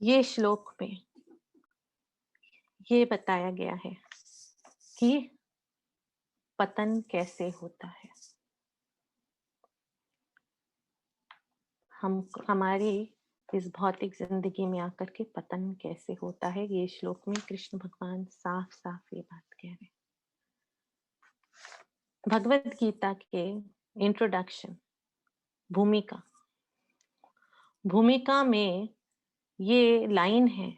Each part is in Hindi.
ये श्लोक में ये बताया गया है कि पतन कैसे होता है। हम हमारी इस भौतिक जिंदगी में आकर के पतन कैसे होता है, ये श्लोक में कृष्ण भगवान साफ साफ ये बात कह रहे हैं। भगवत गीता के इंट्रोडक्शन भूमिका भूमिका में ये लाइन है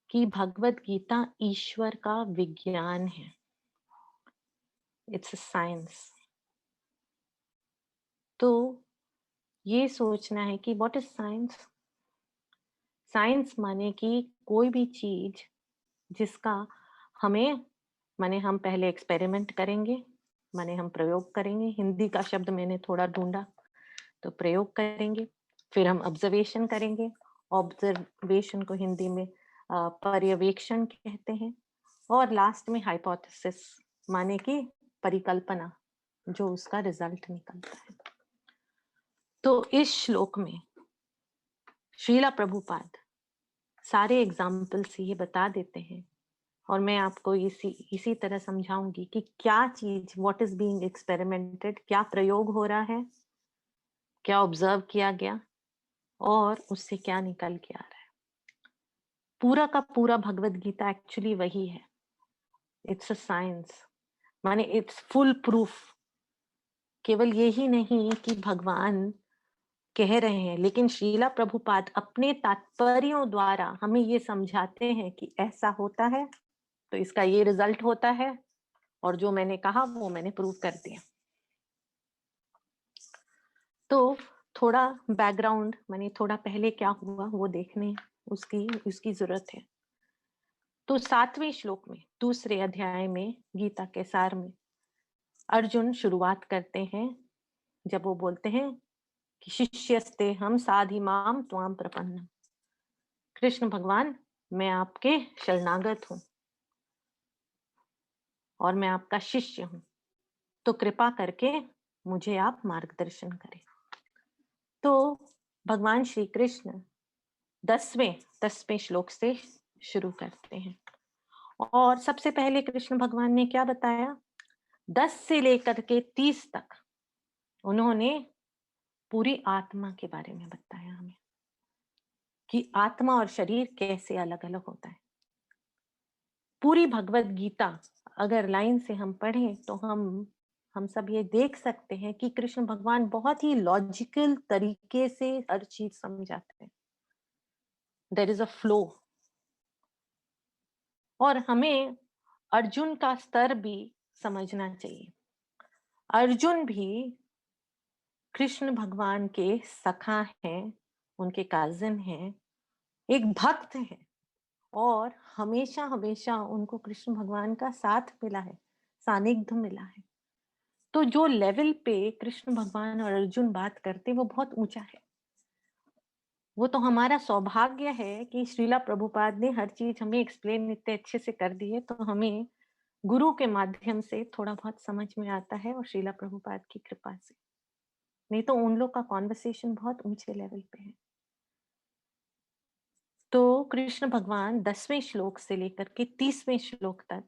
कि भगवत गीता ईश्वर का विज्ञान है। It's a science. तो ये सोचना है कि व्हाट इज साइंस। साइंस माने कि कोई भी चीज जिसका हमें माने हम पहले एक्सपेरिमेंट करेंगे, माने हम प्रयोग करेंगे। हिंदी का शब्द मैंने थोड़ा ढूंढा, तो प्रयोग करेंगे। फिर हम ऑब्जर्वेशन करेंगे। ऑब्जर्वेशन को हिंदी में पर्यवेक्षण कहते हैं। और लास्ट में हाइपोथेसिस माने कि परिकल्पना, जो उसका रिजल्ट निकलता है। तो इस श्लोक में श्रीला प्रभुपाद सारे एग्जाम्पल से ये बता देते हैं, और मैं आपको इसी तरह समझाऊंगी कि क्या चीज, व्हाट इज बीइंग एक्सपेरिमेंटेड, क्या प्रयोग हो रहा है, क्या ऑब्जर्व किया गया और उससे क्या निकल के आ रहा है। पूरा का पूरा भगवत गीता एक्चुअली वही है। इट्स अ साइंस, माने इट्स फुल प्रूफ। केवल यही नहीं कि भगवान कह रहे हैं, लेकिन श्रीला प्रभुपाद अपने तात्पर्यों द्वारा हमें ये समझाते हैं कि ऐसा होता है तो इसका ये रिजल्ट होता है, और जो मैंने कहा वो मैंने प्रूव कर दिया। तो थोड़ा बैकग्राउंड माने थोड़ा पहले क्या हुआ वो देखने उसकी जरूरत है। तो 7वें श्लोक में दूसरे अध्याय में गीता के सार में अर्जुन शुरुआत करते हैं जब वो बोलते हैं कि शिष्यस्ते हम साधिमाम त्वाम प्रपन्नम। कृष्ण भगवान, मैं आपके शरणागत हूं और मैं आपका शिष्य हूं, तो कृपा करके मुझे आप मार्गदर्शन करें। तो भगवान श्री कृष्ण 10वें श्लोक से शुरू करते हैं। और सबसे पहले कृष्ण भगवान ने क्या बताया, 10 से लेकर के 30 तक उन्होंने पूरी आत्मा के बारे में बताया हमें कि आत्मा और शरीर कैसे अलग अलग होता है। पूरी भगवत गीता अगर लाइन से हम पढ़ें तो हम सब ये देख सकते हैं कि कृष्ण भगवान बहुत ही लॉजिकल तरीके से हर चीज समझाते हैं। There is a flow. और हमें अर्जुन का स्तर भी समझना चाहिए। अर्जुन भी कृष्ण भगवान के सखा हैं, उनके काजिन हैं, एक भक्त है, और हमेशा हमेशा उनको कृष्ण भगवान का साथ मिला है, सानिध्य मिला है। तो जो लेवल पे कृष्ण भगवान और अर्जुन बात करते वो बहुत ऊंचा है। वो तो हमारा सौभाग्य है कि श्रीला प्रभुपाद ने हर चीज हमें एक्सप्लेन इतने अच्छे से कर दी है, तो हमें गुरु के माध्यम से थोड़ा बहुत समझ में आता है, और श्रीला प्रभुपाद की कृपा से। नहीं तो उन लोग का कॉन्वर्सेशन बहुत ऊंचे लेवल पे है। तो कृष्ण भगवान 10वें श्लोक से लेकर के 30वें श्लोक तक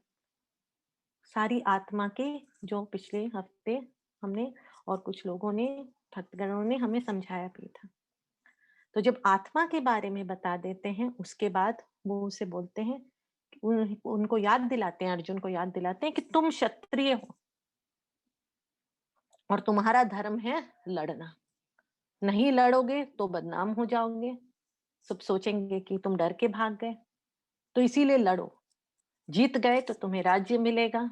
सारी आत्मा के, जो पिछले हफ्ते हमने और कुछ लोगों ने, भक्तगणों ने हमें समझाया भी था। तो जब आत्मा के बारे में बता देते हैं, उसके बाद वो उसे बोलते हैं, उनको याद दिलाते हैं, अर्जुन को याद दिलाते हैं कि तुम क्षत्रिय हो और तुम्हारा धर्म है लड़ना। नहीं लड़ोगे तो बदनाम हो जाओगे, सब सोचेंगे कि तुम डर के भाग गए, तो इसीलिए लड़ो। जीत गए तो तुम्हें राज्य मिलेगा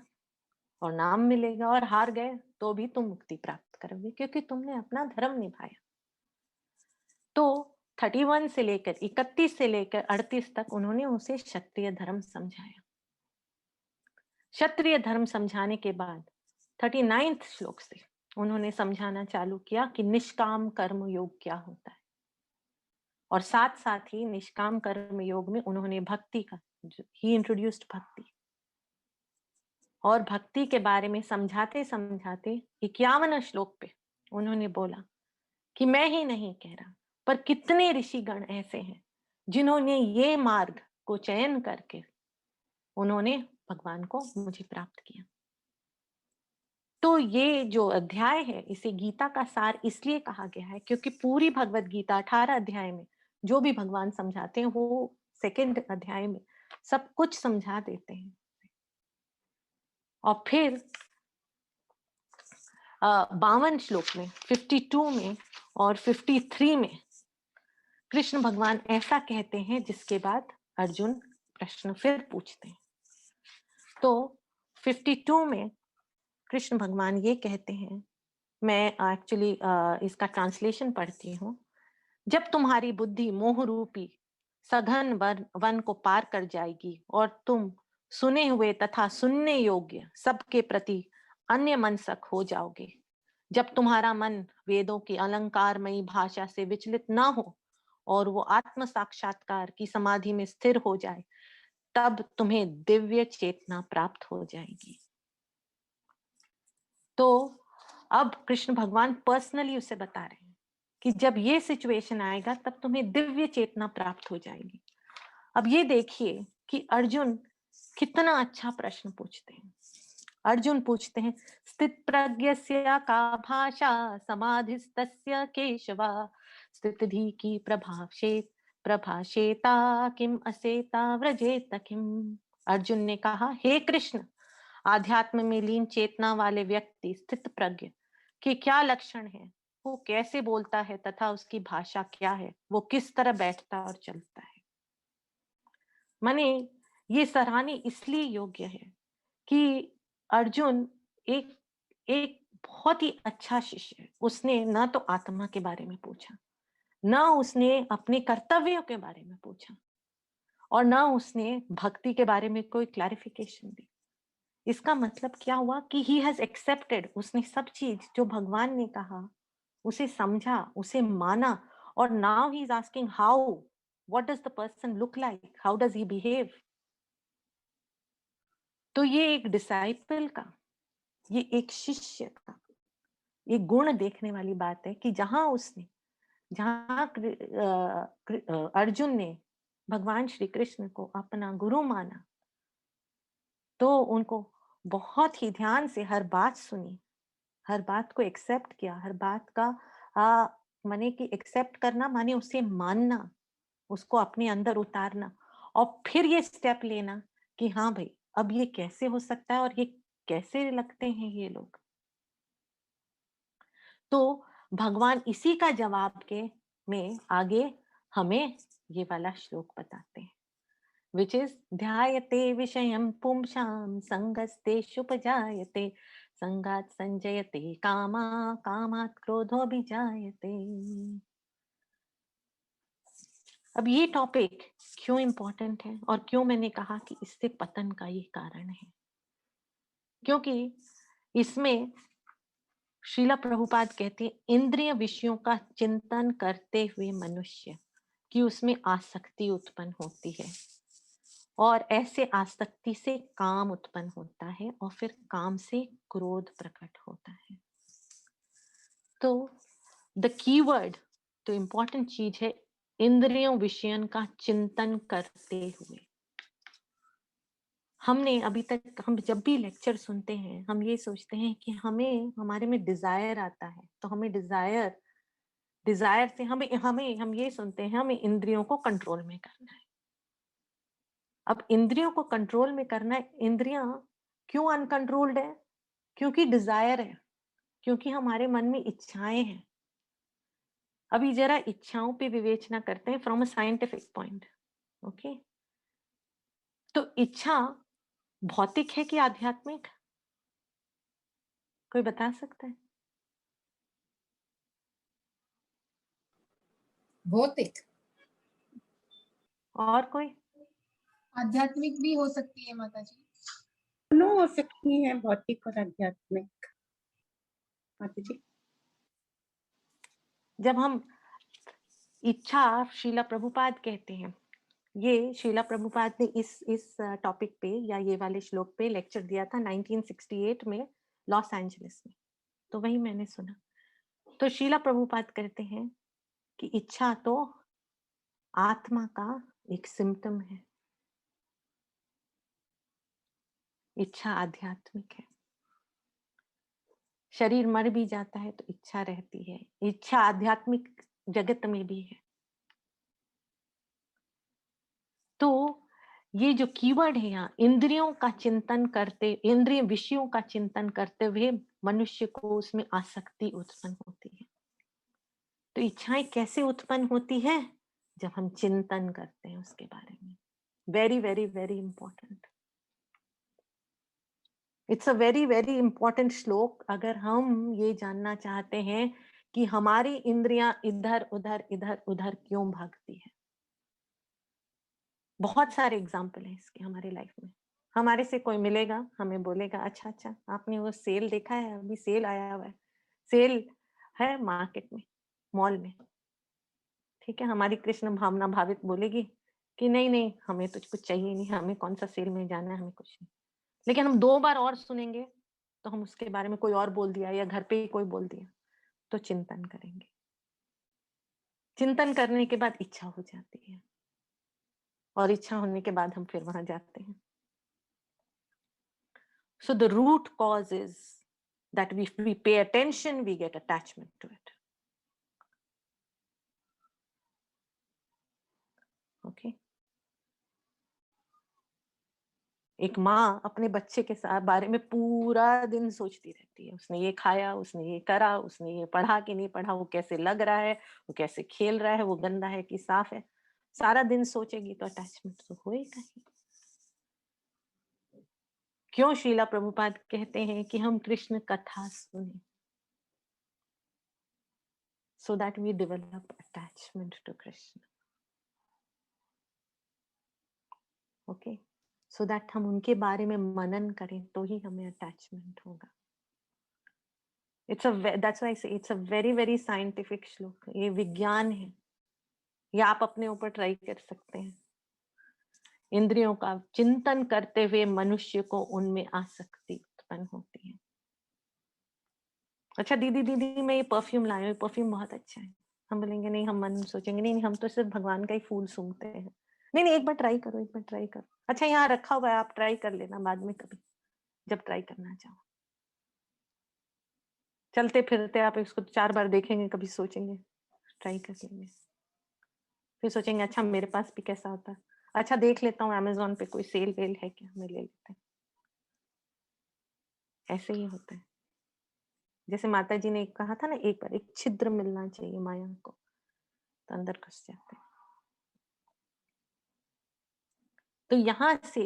और नाम मिलेगा, और हार गए तो भी तुम मुक्ति प्राप्त करोगे, क्योंकि तुमने अपना धर्म निभाया। तो 31 से लेकर 31 से लेकर 38 तक उन्होंने उसे क्षत्रिय धर्म समझाया। क्षत्रिय धर्म समझाने के बाद 39 श्लोक से उन्होंने समझाना चालू किया कि निष्काम कर्म योग क्या होता है। और साथ साथ ही निष्काम कर्म योग में उन्होंने भक्ति का, ही इंट्रोड्यूस्ड भक्ति, और भक्ति के बारे में समझाते समझाते 51 श्लोक पे उन्होंने बोला कि मैं ही नहीं कह रहा, पर कितने ऋषिगण ऐसे हैं जिन्होंने ये मार्ग को चयन करके उन्होंने भगवान को मुझे प्राप्त किया। तो ये जो अध्याय है इसे गीता का सार इसलिए कहा गया है क्योंकि पूरी भगवत गीता 18 अध्याय में जो भी भगवान समझाते हैं वो सेकंड अध्याय में सब कुछ समझा देते हैं। और फिर 52 श्लोक में 52 में और 53 में कृष्ण भगवान ऐसा कहते हैं जिसके बाद अर्जुन प्रश्न फिर पूछते हैं। तो 52 में कृष्ण भगवान ये कहते हैं, मैं एक्चुअली इसका ट्रांसलेशन पढ़ती हूँ। जब तुम्हारी बुद्धि मोह रूपी सघन वन को पार कर जाएगी और तुम सुने हुए तथा सुनने योग्य सबके प्रति अन्य मनसक हो जाओगे, जब तुम्हारा मन वेदों की अलंकारमयी भाषा से विचलित ना हो और वो आत्म साक्षात्कार की समाधि में स्थिर हो जाए, तब तुम्हें दिव्य चेतना प्राप्त हो जाएगी। तो अब कृष्ण भगवान पर्सनली उसे बता रहे हैं कि जब ये सिचुएशन आएगा तब तुम्हें दिव्य चेतना प्राप्त हो जाएगी। अब ये देखिए कि अर्जुन कितना अच्छा प्रश्न पूछते हैं। अर्जुन पूछते हैं, स्थित प्रज्ञस्य का भाषा समाधिस्तस्य केशवा स्थितिधि की प्रभाषेता किम असेता व्रजेत किम। अर्जुन ने कहा, हे कृष्ण, आध्यात्म में लीन चेतना वाले व्यक्ति स्थित प्रज्ञ के क्या लक्षण है, वो कैसे बोलता है तथा उसकी भाषा क्या है, वो किस तरह बैठता और चलता है। माने ये सराहनीय इसलिए योग्य है कि अर्जुन एक एक बहुत ही अच्छा शिष्य है। उसने ना तो आत्मा के बारे में पूछा, ना उसने अपने कर्तव्यों के बारे में पूछा और ना उसने भक्ति के बारे में कोई क्लैरिफिकेशन दी। इसका मतलब क्या हुआ कि ही हैज एक्सेप्टेड, उसने सब चीज जो भगवान ने कहा उसे समझा, उसे माना, और now he is asking how, what does the person look like, how does he behave. तो ये एक डिसाइपल का, ये एक शिष्य का एक गुण देखने वाली बात है कि जहां अर्जुन ने भगवान श्री कृष्ण को अपना गुरु माना तो उनको बहुत ही ध्यान से हर बात सुनी, हर बात को एक्सेप्ट किया, हर बात का माने कि एक्सेप्ट करना माने उसे मानना, उसको अपने अंदर उतारना और फिर ये स्टेप लेना कि हाँ भाई अब ये कैसे हो सकता है और ये कैसे लगते हैं ये लोग। तो भगवान इसी का जवाब के में आगे हमें ये वाला श्लोक बताते हैं, which is ध्यायते विषयं पुंसां संगस्तेषुपजायते संगात् संजयते कामा कामात् क्रोधोऽभिजायते। अब ये टॉपिक क्यों इम्पोर्टेंट है और क्यों मैंने कहा कि इससे पतन का ये कारण है, क्योंकि इसमें श्रीला प्रभुपाद कहते हैं इंद्रिय विषयों का चिंतन करते हुए मनुष्य की उसमें आसक्ति उत्पन्न होती है और ऐसे आसक्ति से काम उत्पन्न होता है और फिर काम से क्रोध प्रकट होता है। तो द कीवर्ड, तो इंपॉर्टेंट चीज है इंद्रियों विषयन का चिंतन करते हुए। हमने अभी तक, हम जब भी लेक्चर सुनते हैं हम ये सोचते हैं कि हमें हमारे में डिजायर आता है तो हमें डिजायर से हमें हमें हम ये सुनते हैं हमें इंद्रियों को कंट्रोल में करना है। अब इंद्रियों को कंट्रोल में करना है, इंद्रियां क्यों अनकंट्रोल्ड है? क्योंकि डिजायर है, क्योंकि हमारे मन में इच्छाएं हैं। अभी जरा इच्छाओं पे विवेचना करते हैं from a scientific point. Okay, तो इच्छा भौतिक है कि आध्यात्मिक? कोई बता सकता है? भौतिक। और कोई? आध्यात्मिक भी हो सकती है माता जी। दोनों हो सकती है, भौतिक और आध्यात्मिक माता जी। जब हम इच्छा, श्रीला प्रभुपाद कहते हैं, ये श्रीला प्रभुपाद ने इस टॉपिक पे या ये वाले श्लोक पे लेक्चर दिया था 1968 में लॉस एंजलिस में, तो वही मैंने सुना। तो श्रीला प्रभुपाद कहते हैं कि इच्छा तो आत्मा का एक सिम्पटम है। इच्छा आध्यात्मिक है। शरीर मर भी जाता है तो इच्छा रहती है। इच्छा आध्यात्मिक जगत में भी है। तो ये जो कीवर्ड है यहाँ, इंद्रियों का चिंतन करते, इंद्रिय विषयों का चिंतन करते हुए मनुष्य को उसमें आसक्ति उत्पन्न होती है। तो इच्छाएं कैसे उत्पन्न होती है? जब हम चिंतन करते हैं उसके बारे में। Very very very important. It's a very very important श्लोक। अगर हम ये जानना चाहते हैं कि हमारी इंद्रियां इधर उधर इधर उधर क्यों भागती है। बहुत सारे एग्जाम्पल हैं इसके हमारे लाइफ में। हमारे से कोई मिलेगा, हमें बोलेगा, अच्छा अच्छा आपने वो सेल देखा है, अभी सेल आया हुआ है, सेल है मार्केट में, मॉल में। ठीक है, हमारी कृष्ण भावना भावित बोलेगी कि नहीं नहीं हमें तो कुछ चाहिए नहीं, हमें कौन सा सेल में जाना है, हमें कुछ नहीं। लेकिन हम 2 बार और सुनेंगे तो हम उसके बारे में, कोई और बोल दिया या घर पे ही कोई बोल दिया, तो चिंतन करेंगे। चिंतन करने के बाद इच्छा हो जाती है और इच्छा होने के बाद हम फिर वहां जाते हैं। So the root cause is that if we pay attention, we get attachment to it. Okay? एक माँ अपने बच्चे के साथ बारे में पूरा दिन सोचती रहती है, उसने ये खाया, उसने ये करा, उसने ये पढ़ा कि नहीं पढ़ा, वो कैसे लग रहा है, वो कैसे खेल रहा है, वो गंदा है कि साफ है। सारा दिन सोचेगी तो अटैचमेंट तो होएगा ही। क्यों श्रीला प्रभुपाद कहते हैं कि हम कृष्ण कथा सुने, so that we develop attachment to Krishna. Okay? So that हम उनके बारे में मनन करें तो ही हमें अटैचमेंट होगा। That's why I say it's a very very scientific श्लोक। ये विज्ञान है। ये आप अपने ऊपर ट्राई कर सकते हैं। इंद्रियों का चिंतन करते हुए मनुष्य को उनमें आसक्ति उत्पन्न होती है। अच्छा दीदी दीदी मैं ये परफ्यूम लाया हूँ, परफ्यूम बहुत अच्छा है। हम बोलेंगे नहीं, हम मन सोचेंगे नहीं नहीं हम तो सिर्फ भगवान का ही फूल सूंघते हैं। नहीं नहीं एक बार ट्राई करो, एक बार ट्राई करो। अच्छा यहाँ रखा हुआ है, आप ट्राई कर लेना बाद में कभी, जब ट्राई करना चाहो। चलते फिरते आप इसको 4 बार देखेंगे, कभी सोचेंगे, ट्राई कर लेंगे, फिर सोचेंगे अच्छा मेरे पास भी कैसा होता है, अच्छा देख लेता हूँ अमेज़न पे कोई सेल वेल है क्या, मैं ले लेते हैं। ऐसे ही होता है। जैसे माता जी ने कहा था ना, एक बार एक छिद्र मिलना चाहिए माया को, तो अंदर घुस जाते हैं। तो यहाँ से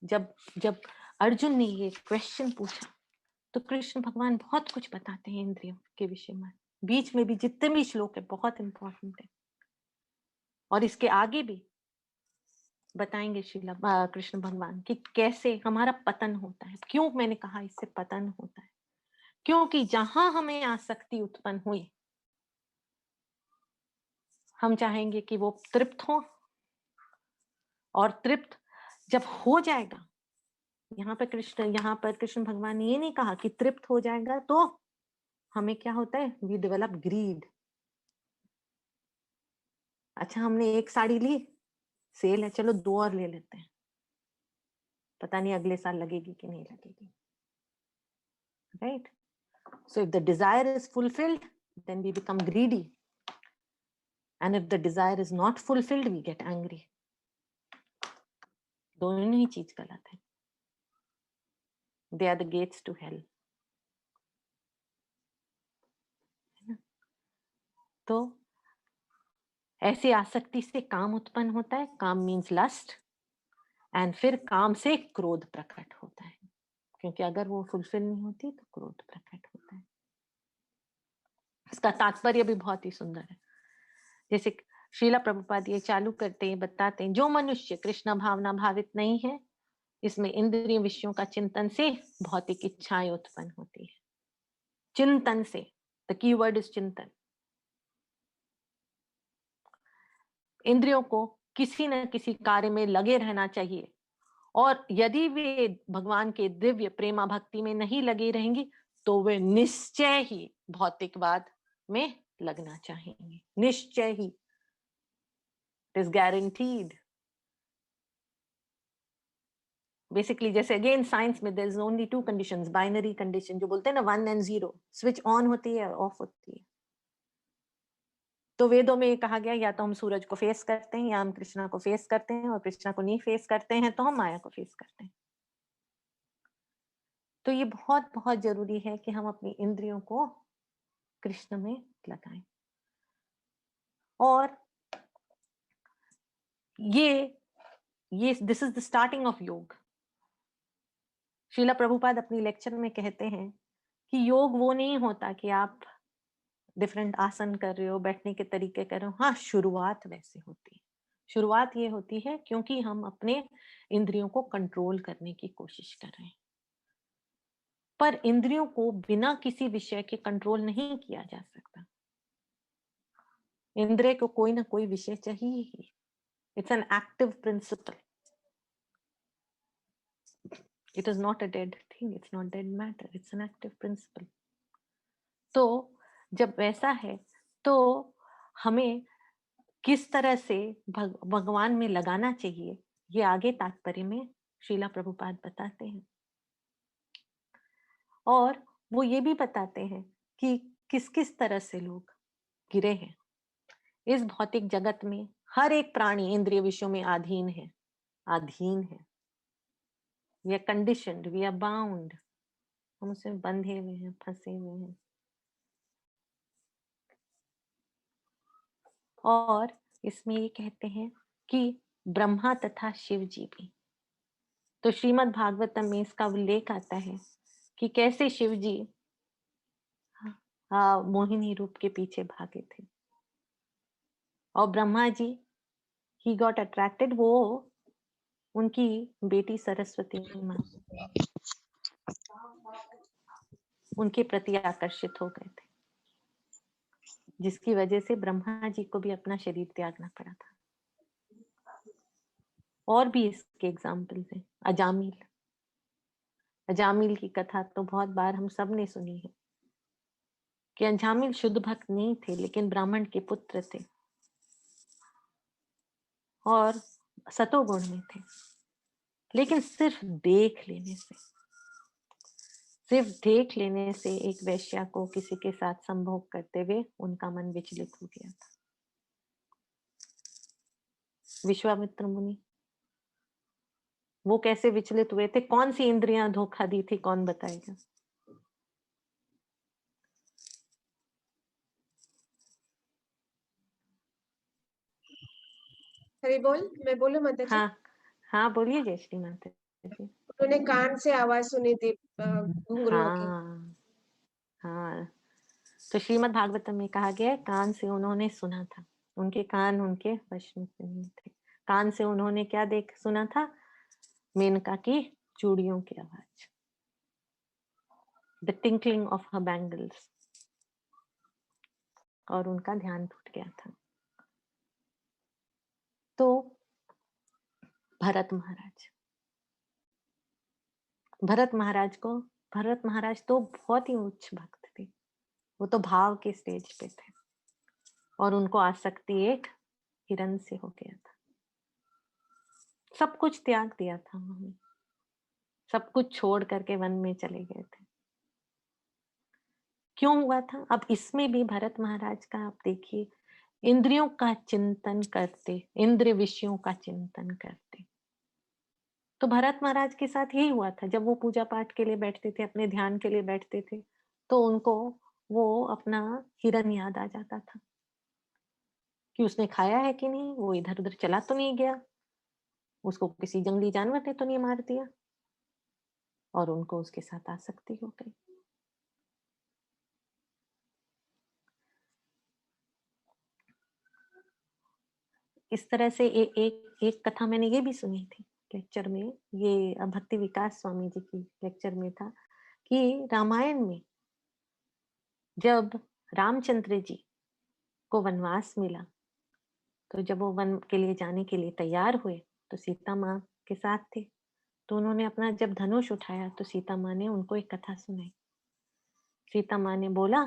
जब जब अर्जुन ने ये क्वेश्चन पूछा तो कृष्ण भगवान बहुत कुछ बताते हैं इंद्रियों के विषय में। बीच में भी जितने भी श्लोक है बहुत इंपॉर्टेंट है, और इसके आगे भी बताएंगे श्रीला कृष्ण भगवान कि कैसे हमारा पतन होता है। क्यों मैंने कहा इससे पतन होता है, क्योंकि जहां हमें आसक्ति उत्पन्न हुई हम चाहेंगे कि वो तृप्त हो, और तृप्त जब हो जाएगा, यहाँ पर कृष्ण भगवान ने ये नहीं कहा कि तृप्त हो जाएगा तो हमें क्या होता है, वी डेवलप ग्रीड। अच्छा हमने एक साड़ी ली, सेल है, चलो 2 और ले लेते हैं, पता नहीं अगले साल लगेगी कि नहीं लगेगी। Right? So if the desire is fulfilled then we become greedy, and if the desire is not fulfilled we get angry. दोनों ही चीज गलत है। They are the gates to hell. तो ऐसी आसक्ति से काम उत्पन्न होता है, काम मीन्स लस्ट, एंड फिर काम से क्रोध प्रकट होता है, क्योंकि अगर वो फुलफिल नहीं होती तो क्रोध प्रकट होता है। इसका तात्पर्य भी बहुत ही सुंदर है। जैसे श्रीला प्रभुपाद ये चालू करते हैं, बताते हैं, जो मनुष्य कृष्ण भावना भावित नहीं है, इसमें इंद्रिय विषयों का चिंतन से भौतिक इच्छाएं उत्पन्न होती है। चिंतन से, द कीवर्ड इज चिंतन। इंद्रियों को किसी न किसी कार्य में लगे रहना चाहिए, और यदि वे भगवान के दिव्य प्रेमा भक्ति में नहीं लगी रहेंगी तो वे निश्चय ही भौतिकवाद में लगना चाहेंगे, निश्चय ही। It is guaranteed. बेसिकली जैसे अगेन साइंस में there is only two conditions, binary condition जो बोलते हैं ना 1 एंड 0, स्विच ऑन होती है ऑफ होती है। तो वेदों में ये कहा गया या तो हम सूरज को फेस करते हैं या हम कृष्णा को फेस करते हैं, और कृष्णा को नहीं फेस करते हैं तो हम माया को फेस करते हैं। तो ये बहुत बहुत जरूरी है कि हम अपनी इंद्रियों को कृष्ण में लगाएं। और ये this is the starting of योग। श्रीला प्रभुपाद अपनी लेक्चर में कहते हैं कि योग वो नहीं होता कि आप डिफरेंट आसन कर रहे हो, बैठने के तरीके कर रहे हो। हाँ, शुरुआत वैसे होती है। शुरुआत ये होती है क्योंकि हम अपने इंद्रियों को कंट्रोल करने की कोशिश कर रहे हैं। पर इंद्रियों को बिना किसी विषय के कंट्रोल नहीं किया जा सकता। इंद्रिय को कोई ना कोई विषय चाहिए ही। It's an active principle. It is not a dead thing, it's not dead matter, it's an active principle. तो जब वैसा है तो हमें किस तरह से भगवान में लगाना चाहिए, ये आगे तात्पर्य में श्रीला प्रभुपाद बताते हैं। और वो ये भी बताते हैं कि किस किस तरह से लोग गिरे हैं। इस भौतिक जगत में हर एक प्राणी इंद्रिय विषयों में अधीन है, अधीन है। We are conditioned, we are bound, हम उसमें बंधे हुए हैं, फंसे हुए हैं। और इसमें ये कहते हैं कि ब्रह्मा तथा शिव जी भी। तो श्रीमद् भागवतम में इसका उल्लेख आता है कि कैसे शिव जी मोहिनी रूप के पीछे भागे थे, और Brahma ji he got attracted, वो उनकी बेटी सरस्वती माँ उनके प्रति आकर्षित हो गए थे, जिसकी वजह से ब्रह्मा जी को भी अपना शरीर त्यागना पड़ा था। और भी इसके एग्जाम्पल्स हैं। अजामिल, अजामिल की कथा तो बहुत बार हम सब ने सुनी है कि अजामिल शुद्ध भक्त नहीं थे, लेकिन ब्राह्मण के पुत्र थे और सतोगुण में थे। लेकिन सिर्फ देख लेने से एक वैश्या को किसी के साथ संभोग करते हुए उनका मन विचलित हो गया था। विश्वामित्र मुनि वो कैसे विचलित हुए थे, कौन सी इंद्रियां धोखा दी थी, कौन बताएगा? हरि बोल, मैं बोलूं माता जी? हाँ हाँ, बोलिए जय श्री माता जी। उन्होंने कान से आवाज सुनी थी घुंघरुओं की। हाँ हाँ, तो श्रीमद् भागवतम में कहा गया है कान से उन्होंने सुना था, उनके कान उनके वश में नहीं थे। कान से उन्होंने क्या सुना था? मेनका की चूड़ियों की आवाज, the tinkling of her bangles, और उनका ध्यान टूट गया था। तो भरत महाराज तो बहुत ही उच्च भक्त थे। वो तो भाव के स्टेज पे थे और उनको आसक्ति एक हिरण से हो गया था। सब कुछ त्याग दिया था उन्होंने, सब कुछ छोड़ करके वन में चले गए थे। क्यों हुआ था? अब इसमें भी भरत महाराज का आप देखिए, इंद्रियों का चिंतन करते, इंद्रिय विषयों का चिंतन करते। तो भरत महाराज के साथ यही हुआ था। जब वो पूजा पाठ के लिए बैठते थे, अपने ध्यान के लिए बैठते थे, तो उनको वो अपना हिरन याद आ जाता था कि उसने खाया है कि नहीं, वो इधर उधर चला तो नहीं गया, उसको किसी जंगली जानवर ने तो नहीं मार दिया, और उनको उसके साथ आसक्ति हो गई। इस तरह से एक कथा मैंने ये भी सुनी थी लेक्चर में, ये भक्ति विकास स्वामी जी की लेक्चर में था कि रामायण में जब रामचंद्र जी को वनवास मिला, तो जब वो वन के लिए जाने के लिए तैयार हुए तो सीता माँ के साथ थे। तो उन्होंने अपना जब धनुष उठाया तो सीता माँ ने उनको एक कथा सुनाई। सीता माँ ने बोला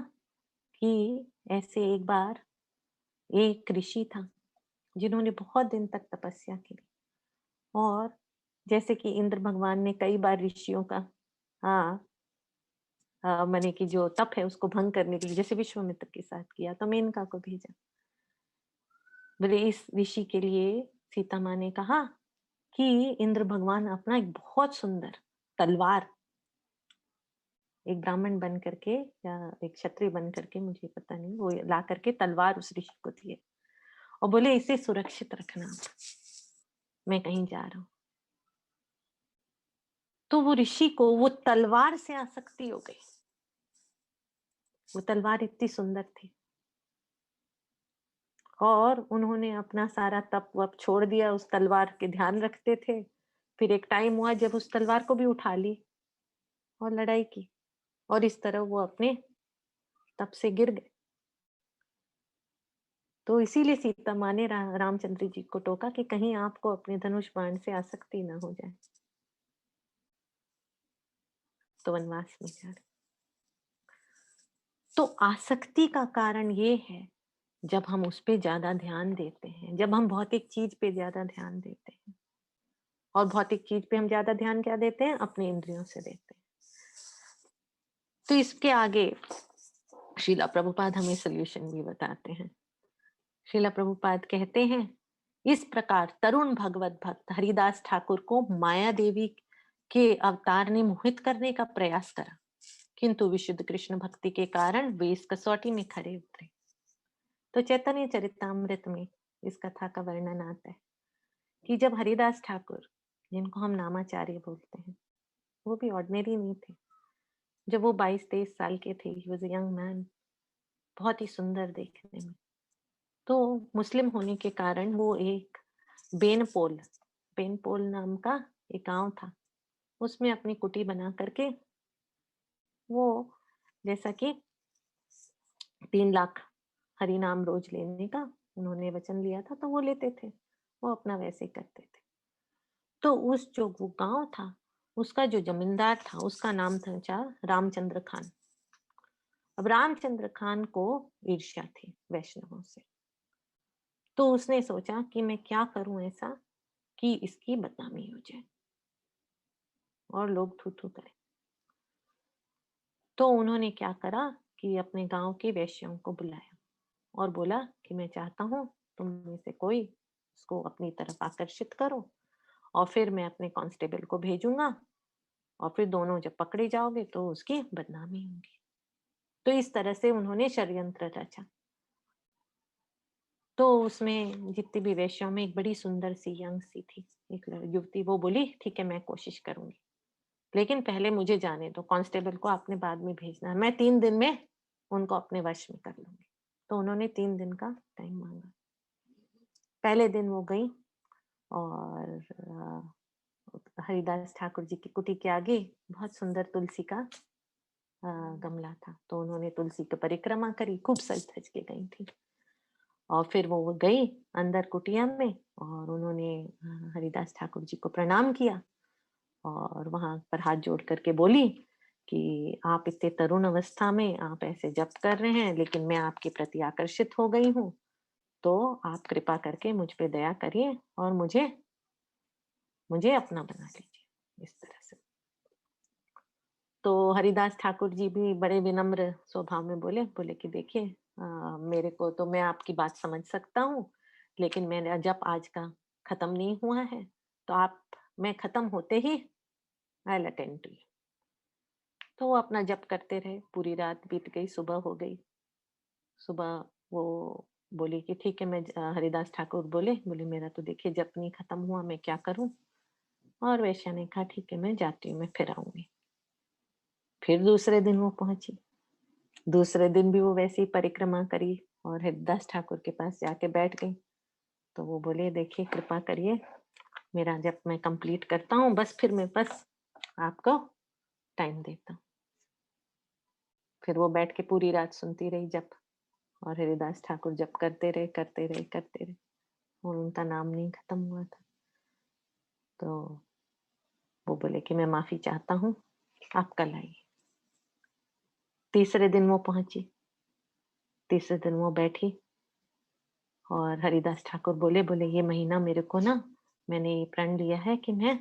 कि ऐसे एक बार एक ऋषि था जिन्होंने बहुत दिन तक तपस्या की। और जैसे कि इंद्र भगवान ने कई बार ऋषियों का हाँ माने कि जो तप है उसको भंग करने के लिए जैसे विश्वामित्र के साथ किया, तो मेनका को भेजा। बोले इस ऋषि के लिए सीता माँ ने कहा कि इंद्र भगवान अपना एक बहुत सुंदर तलवार, एक ब्राह्मण बन करके या एक क्षत्रिय बन करके, मुझे पता नहीं, वो ला करके तलवार उस ऋषि को दिए और बोले इसे सुरक्षित रखना, मैं कहीं जा रहा हूं। तो वो ऋषि को वो तलवार से आसक्ति हो गई। वो तलवार इतनी सुंदर थी और उन्होंने अपना सारा तप वप छोड़ दिया, उस तलवार के ध्यान रखते थे। फिर एक टाइम हुआ जब उस तलवार को भी उठा ली और लड़ाई की, और इस तरह वो अपने तप से गिर गए। तो इसीलिए सीता माँ ने रामचंद्र जी को टोका कि कहीं आपको अपने धनुष बाण से आसक्ति ना हो जाए, तो वनवास में जा रहे। तो आसक्ति का कारण ये है जब हम उस पे ज्यादा ध्यान देते हैं, जब हम भौतिक चीज पे ज्यादा ध्यान देते हैं। और भौतिक चीज पे हम ज्यादा ध्यान क्या देते हैं? अपने इंद्रियों से देते हैं। तो इसके आगे श्रीला प्रभुपाद हमें सोल्यूशन भी बताते हैं। श्रीला प्रभुपाद कहते हैं, इस प्रकार तरुण भगवत भक्त हरिदास ठाकुर को माया देवी के अवतार ने मोहित करने का प्रयास करा, किंतु विशुद्ध कृष्ण भक्ति के कारण वे इस कसौटी में खरे उतरे। तो चैतन्य चरितामृत में इस कथा का वर्णन आता है कि जब हरिदास ठाकुर, जिनको हम नामाचार्य बोलते हैं, वो भी ऑर्डिनरी नहीं थे। जब वो 22-23 साल के थे, he was a young man, बहुत ही सुंदर देखने में। तो मुस्लिम होने के कारण वो एक बेनपोल बेनपोल नाम का एक गांव था, उसमें अपनी कुटी बना करके वो, जैसा कि 3 लाख हरि नाम रोज लेने का उन्होंने वचन लिया था, तो वो लेते थे, वो अपना वैसे करते थे। तो उस जो वो गांव था, उसका जो जमींदार था उसका नाम था रामचंद्र खान। अब रामचंद्र खान को ईर्ष्या थी वैष्णवों से, तो उसने सोचा कि मैं क्या करूं ऐसा कि इसकी बदनामी हो जाए और लोग थू थू करें। तो उन्होंने क्या करा कि अपने गांव के वैश्यों को बुलाया और बोला कि मैं चाहता हूं तुम में से कोई उसको अपनी तरफ आकर्षित करो, और फिर मैं अपने कांस्टेबल को भेजूंगा, और फिर दोनों जब पकड़े जाओगे तो उसकी बदनामी होगी। तो इस तरह से उन्होंने षड्यंत्र रचा। तो उसमें जितनी भी वेश्याओं में एक बड़ी सुंदर सी यंग सी थी, एक युवती, वो बोली ठीक है मैं कोशिश करूंगी, लेकिन पहले मुझे जाने दो, कांस्टेबल को आपने बाद में भेजना है, मैं 3 दिन में उनको अपने वश में कर लूंगी। तो उन्होंने 3 दिन का टाइम मांगा। पहले दिन वो गई और हरिदास ठाकुर जी की कुटी के आगे बहुत सुंदर तुलसी का गमला था, तो उन्होंने तुलसी की परिक्रमा करी, खूब सज धज के गई थी। और फिर वो गई अंदर कुटिया में और उन्होंने हरिदास ठाकुर जी को प्रणाम किया और वहां पर हाथ जोड़ करके बोली कि आप इतने तरुण अवस्था में आप ऐसे जप कर रहे हैं, लेकिन मैं आपके प्रति आकर्षित हो गई हूँ, तो आप कृपा करके मुझ पे दया करिए और मुझे मुझे अपना बना लीजिए, इस तरह से। तो हरिदास ठाकुर जी भी बड़े विनम्र स्वभाव में बोले बोले कि देखिए मेरे को तो, मैं आपकी बात समझ सकता हूँ, लेकिन मेरा जब आज का खत्म नहीं हुआ है, तो आप, मैं खत्म होते ही I will attend to you. तो वो अपना जप करते रहे, पूरी रात बीत गई, सुबह हो गई। सुबह वो बोली कि ठीक है, मैं हरिदास ठाकुर बोले बोले मेरा तो देखिए जप नहीं खत्म हुआ, मैं क्या करूं? और वैश्या ने कहा ठीक है मैं जाती हूँ, मैं फिर आऊंगी। फिर दूसरे दिन वो पहुंची, दूसरे दिन भी वो वैसी परिक्रमा करी और हरिदास ठाकुर के पास जाके बैठ गई। तो वो बोले देखिए कृपा करिए, मेरा जब मैं कंप्लीट करता हूँ बस, फिर मैं बस आपको टाइम देता हूँ। फिर वो बैठ के पूरी रात सुनती रही जप, और हरिदास ठाकुर जप करते रहे करते रहे करते रहे, और उनका नाम नहीं खत्म हुआ था। तो वो बोले कि मैं माफी चाहता हूँ, आप कल आइए। तीसरे दिन वो पहुंची, तीसरे दिन वो बैठी और हरिदास ठाकुर बोले बोले ये महीना मेरे को ना, मैंने ये प्रण लिया है कि मैं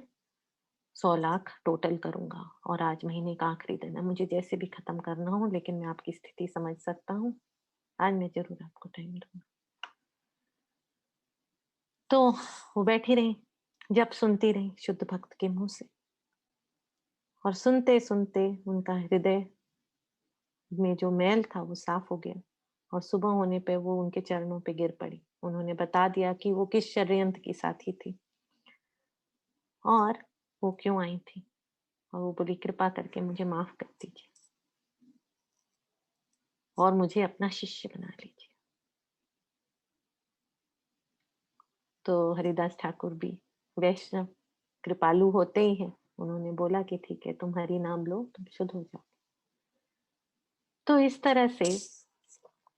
100 लाख टोटल करूंगा और आज महीने का आखिरी दिन है, मुझे जैसे भी खत्म करना हो, लेकिन मैं आपकी स्थिति समझ सकता हूँ, आज मैं जरूर आपको टाइम दूंगा। तो वो बैठी रही, जब सुनती रही शुद्ध भक्त के मुंह से, और सुनते सुनते उनका हृदय में जो मैल था वो साफ हो गया, और सुबह होने पे वो उनके चरणों पे गिर पड़ी। उन्होंने बता दिया कि वो किस षड्यंत्र की साथी थी और वो क्यों आई थी, और वो बोली कृपा करके मुझे माफ कर दीजिए और मुझे अपना शिष्य बना लीजिए। तो हरिदास ठाकुर भी वैष्णव कृपालु होते ही हैं, उन्होंने बोला कि ठीक है, तुम हरि नाम लो, तुम शुद्ध हो जाओ। तो इस तरह से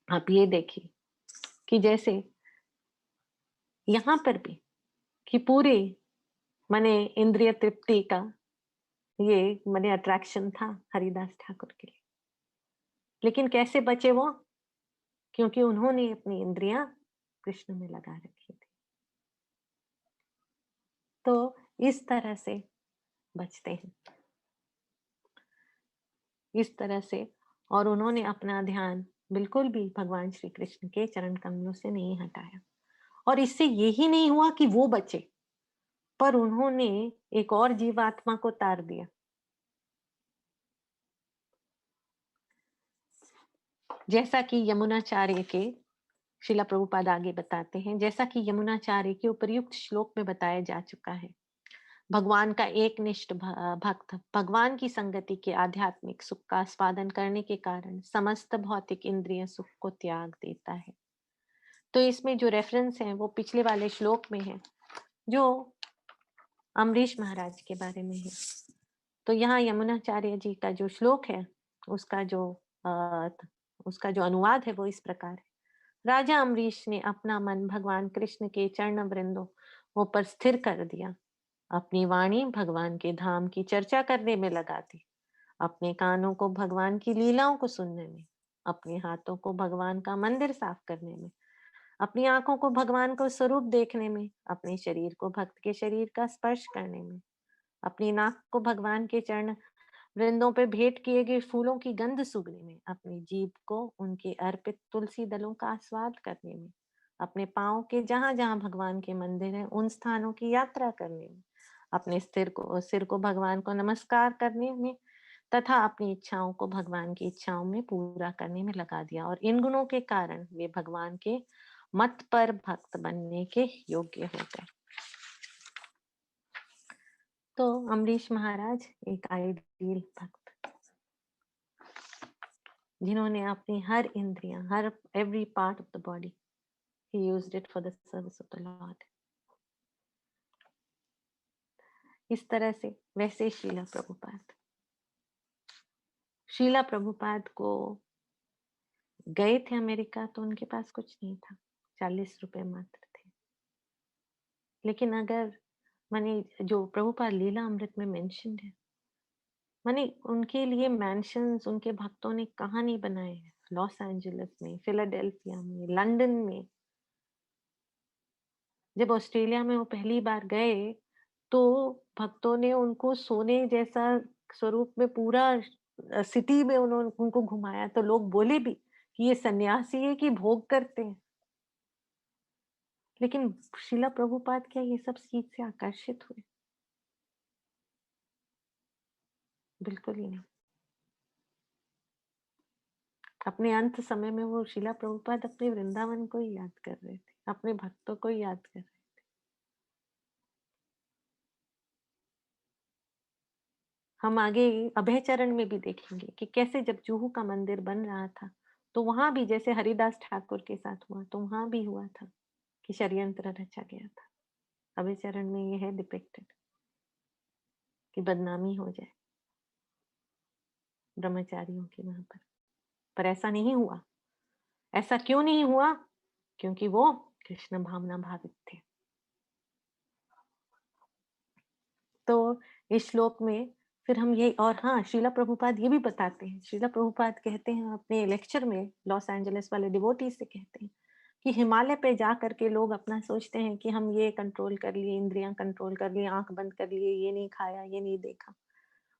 आप ये देखिए कि जैसे यहाँ पर भी कि पूरी माने इंद्रिय तृप्ति का ये माने अट्रैक्शन था हरिदास ठाकुर के लिए, लेकिन कैसे बचे वो? क्योंकि उन्होंने अपनी इंद्रियां कृष्ण में लगा रखी थी। तो इस तरह से बचते हैं, इस तरह से। और उन्होंने अपना ध्यान बिल्कुल भी भगवान श्री कृष्ण के चरण कमलों से नहीं हटाया, और इससे यही नहीं हुआ कि वो बचे, पर उन्होंने एक और जीवात्मा को तार दिया। जैसा कि यमुनाचार्य के श्रीला प्रभुपाद आगे बताते हैं, जैसा कि यमुनाचार्य के उपर्युक्त श्लोक में बताया जा चुका है, भगवान का एक निष्ठ भक्त भगवान की संगति के आध्यात्मिक सुख का आस्वादन करने के कारण समस्त भौतिक इंद्रिय सुख को त्याग देता है। तो इसमें जो रेफरेंस है वो पिछले वाले श्लोक में है, जो अम्बरीश महाराज के बारे में है। तो यहाँ यमुनाचार्य जी का जो श्लोक है, उसका जो उसका जो अनुवाद है वो इस प्रकार है। राजा अम्बरीश ने अपना मन भगवान कृष्ण के चरण वृंदों पर स्थिर कर दिया, अपनी वाणी भगवान के धाम की चर्चा करने में लगा दी, अपने कानों को भगवान की लीलाओं को सुनने में, अपने हाथों को भगवान का मंदिर साफ करने में, अपनी आंखों को भगवान को स्वरूप देखने में, अपने शरीर को भक्त के शरीर का स्पर्श करने में, अपनी नाक को भगवान के चरण वृंदों पे भेंट किए गए फूलों की गंध सूंघने में, अपनी जीभ को उनके अर्पित तुलसी दलों का आस्वाद करने में, अपने पांव के जहां जहां भगवान के मंदिर हैं उन स्थानों की यात्रा करने में, अपने सिर को भगवान को नमस्कार करने में, तथा अपनी इच्छाओं को भगवान की इच्छाओं में पूरा करने में लगा दिया। और इन गुणों के कारण वे भगवान के मत पर भक्त बनने के योग्य हो गए। तो अम्बरीश महाराज एक आइडियल भक्त, जिन्होंने अपनी हर इंद्रियां, हर every part of the body ही used it for the service of the lord. इस तरह से वैसे शीला प्रभुपाद को गए थे अमेरिका तो उनके पास कुछ नहीं था, 40 रुपए मात्र थे। लेकिन अगर माने जो प्रभुपाद लीला अमृत में मेंशन्ड है, माने उनके लिए मैंशंस उनके भक्तों ने कहाँ नहीं बनाए हैं, लॉस एंजलिस में, फिलाडेल्फिया में, लंदन में। जब ऑस्ट्रेलिया में वो पहली बार गए तो भक्तों ने उनको सोने जैसा स्वरूप में पूरा सिटी में उन्होंने उनको घुमाया, तो लोग बोले भी कि ये सन्यासी है कि भोग करते हैं। लेकिन शिला प्रभुपाद क्या ये सब चीज से आकर्षित हुए? बिल्कुल ही नहीं। अपने अंत समय में वो शिला प्रभुपाद अपने वृंदावन को ही याद कर रहे थे, अपने भक्तों को ही याद कर रहे थे। हम आगे अभय चरण में भी देखेंगे कि कैसे जब जुहू का मंदिर बन रहा था तो वहां भी जैसे हरिदास ठाकुर के साथ हुआ, तो वहां भी हुआ था कि षड्यंत्र रचा गया था। अभय चरण में ये है डिपिक्टेड कि बदनामी हो जाए ब्रह्मचारियों की वहां पर ऐसा नहीं हुआ। ऐसा क्यों नहीं हुआ? क्योंकि वो कृष्ण भावना भावित थे। तो इस श्लोक में फिर हम ये, और हाँ, श्रीला प्रभुपाद ये भी बताते हैं, श्रीला प्रभुपाद कहते हैं अपने लेक्चर में, लॉस एंजलिस वाले डिवोटी से कहते हैं कि हिमालय पे जा करके लोग अपना सोचते हैं कि हम ये कंट्रोल कर लिए, इंद्रियां कंट्रोल कर ली, आंख बंद कर लिए, ये नहीं खाया, ये नहीं देखा।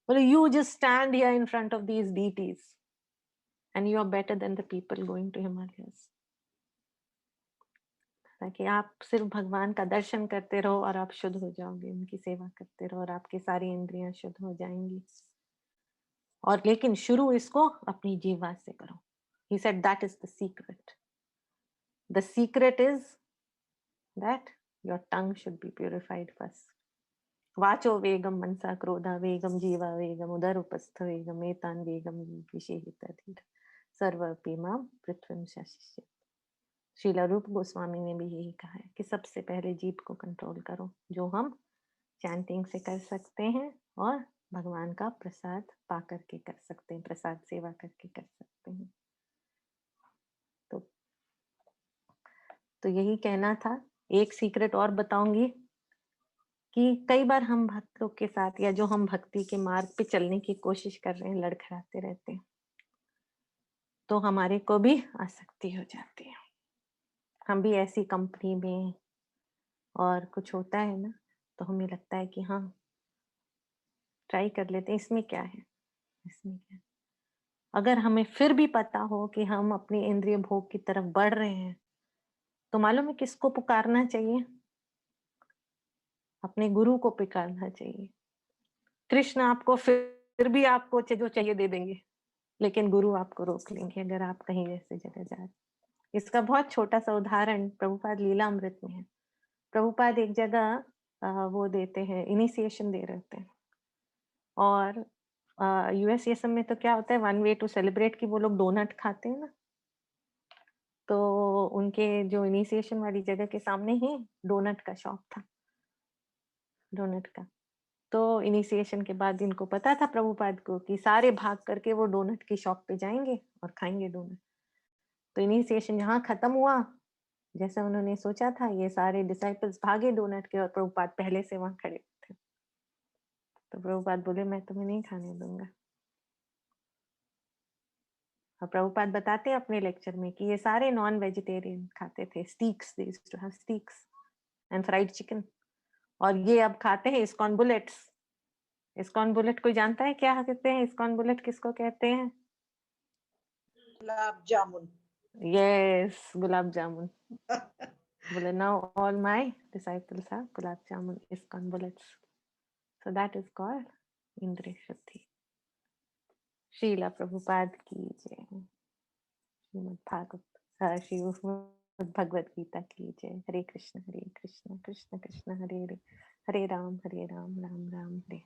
बोले you just stand here in front of these deities and you are better than the people going to Himalayas. ताकि आप सिर्फ भगवान का दर्शन करते रहो और आप शुद्ध हो जाओगे, उनकी सेवा करते रहो और आपकी सारी इंद्रियां शुद्ध हो जाएंगी। और लेकिन शुरू इसको अपनी जीवा से करो। He said that is the secret. The secret is that your tongue should be purified first. वाचो वेगम मनसा क्रोधा वेगम जीवा वेगम उदर उपस्थ वेगम एतान वेगम विषेहित धीर सर्वपि मां पृथ्वीम शशिष्य। श्रील रूप गोस्वामी ने भी यही कहा है कि सबसे पहले जीभ को कंट्रोल करो, जो हम चैंटिंग से कर सकते हैं और भगवान का प्रसाद पा करके कर सकते हैं, प्रसाद सेवा करके कर सकते हैं। तो यही कहना था। एक सीक्रेट और बताऊंगी कि कई बार हम भक्तों के साथ या जो हम भक्ति के मार्ग पे चलने की कोशिश कर रहे हैं, लड़खड़ाते रहते हैं, तो हमारे को भी आसक्ति हो जाती है। हम भी ऐसी कंपनी में और कुछ होता है ना, तो हमें लगता है कि हाँ ट्राई कर लेते हैं, इसमें क्या है, इसमें क्या है। अगर हमें फिर भी पता हो कि हम अपनी इंद्रिय भोग की तरफ बढ़ रहे हैं, तो मालूम है किसको पुकारना चाहिए? अपने गुरु को पुकारना चाहिए। कृष्ण आपको फिर भी आपको जो चाहिए दे देंगे, लेकिन गुरु आपको रोक लेंगे अगर आप कहीं ऐसे जगह जा रहे। इसका बहुत छोटा सा उदाहरण प्रभुपाद लीला अमृत में है। प्रभुपाद एक जगह वो देते हैं, इनिशिएशन दे रहे थे, और यूएसएसएम में तो क्या होता है, वन वे टू सेलिब्रेट कि वो लोग डोनट खाते हैं ना, तो उनके जो इनिशिएशन वाली जगह के सामने ही डोनट का शॉप था, डोनट का। तो इनिशिएशन के बाद इनको पता था प्रभुपाद को कि सारे भाग करके वो डोनट की शॉप पे जाएंगे और खाएंगे डोनट। तो इनिशिएशन जहाँ खत्म हुआ, जैसा उन्होंने सोचा था, ये सारे डिसाइपल्स भागे डोनट के और प्रभुपाद पहले से वहां खड़े थे। तो प्रभुपाद बोले मैं तुम्हें नहीं खाने दूंगा। और प्रभुपाद बताते हैं अपने लेक्चर में कि ये सारे नॉन वेजिटेरियन खाते थे steaks, they used to have steaks and fried chicken, और ये अब खाते हैं इस्कॉन बुलेट्स। इस्कॉन बुलेट कोई जानता है क्या कहते हैं? इस्कॉन बुलेट किसको कहते हैं? गुलाब जामुन। यस, गुलाब जामुन। बोले now all my disciples are gulab jamun ISKCON bullets. So that is called इंद्रिय शुद्धि। श्रीला प्रभुपाद की जय। श्रीमद् भागवत श्रीमद् भगवद गीता की जय। हरे कृष्ण कृष्ण कृष्ण हरे हरे, हरे राम राम राम हरे।